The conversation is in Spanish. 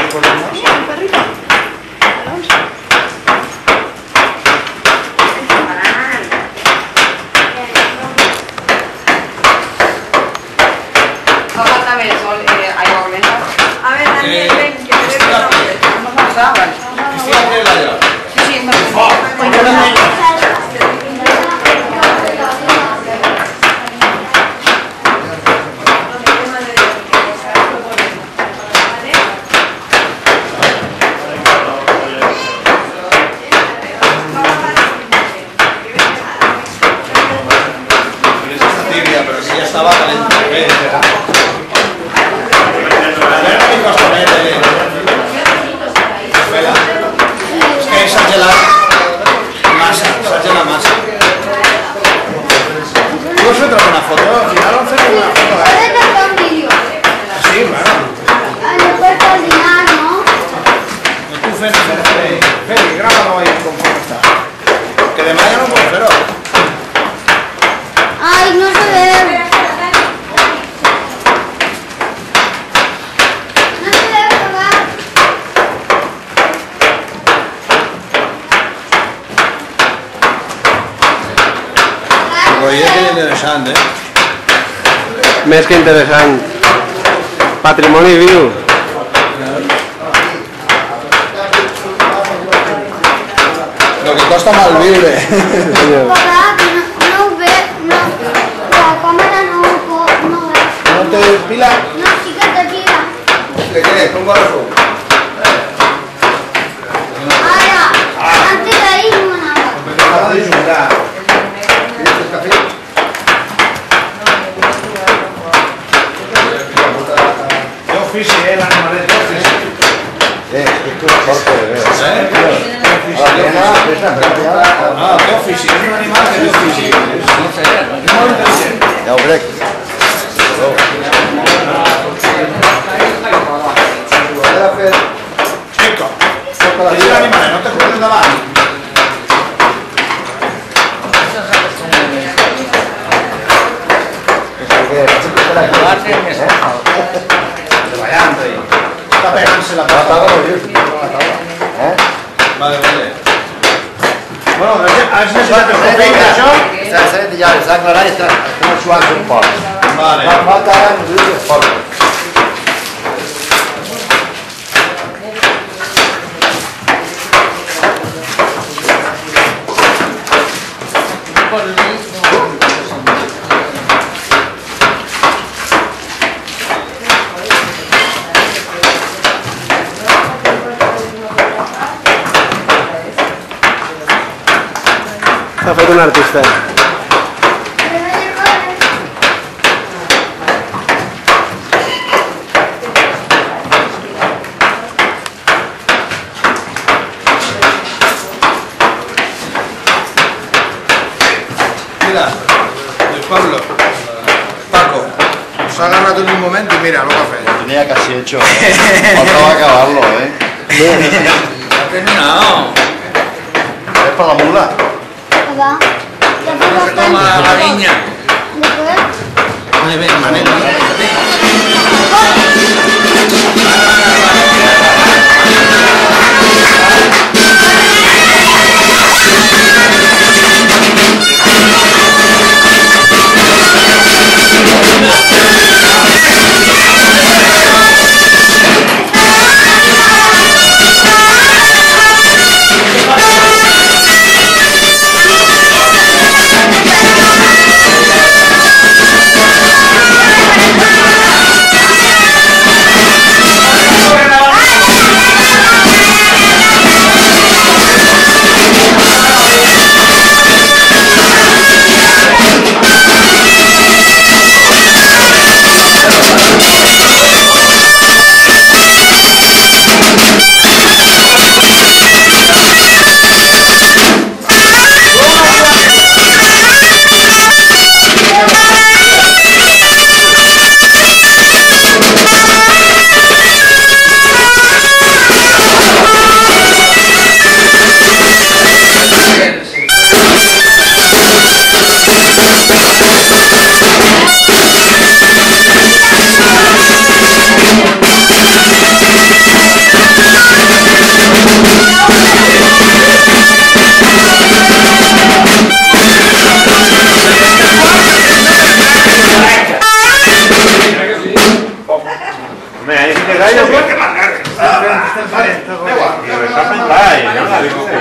podemos. Sí, el perrito. Alonso. A ver, Daniel, ven, que te veo. Vamos a pasar, vale. Estoy a poner la llave. Sí, sí, no. Tibia, pero si ya estaba caliente. A ver, mi costonete. Espera. Es que s'ha gelat massa, s'ha gelat massa. Tu has fet alguna foto? Al final han fet alguna foto, eh? Puedes hacer un vídeo. Sí, bueno. Después coordinar, ¿no? Tu fes-hi, grava-lo ahí conforme està. Que demà ja no pots fer-ho. Ay, no se ve. No se debe tocar. Rotllet és interessant, eh? Més que interessant. Patrimoni viu. Lo que costa mal viure. Papá, no ve, no. La cámara no ve. No te pila. No, sí que te tira. ¿Qué quieres? Pongo el fuego. Ahora, antes de ahí no nada. Acaba de juntar. ¿Quieres el café? Qué ofici, l'animalet, qué ofici. Esto es corto de ver. Ah, qué ofici, és un animal que té ofici. És molt intel·ligent. Ja ho crec. Chico, és l'animalet, no te corres davant. Treballant ahí. Està pegant-se la pata. Vale, vale. Bueno, has necessitat el cafè i això? Ja s'ha aclarat i està suant un poc. Vale. Falta un poc. S'ha fet un artista. Mira, el Pablo, Paco, se ha agarrado en un momento y mira lo que ha hecho. Tenía casi hecho. Faltaba acabarlo, ¿eh? Ha terminado. Es para la mula. Papá, ya fue Se toma la bastante. viña. Después. Vale, ven, Manel. Beh, hai finito che io che mandare. Dai, non la dico che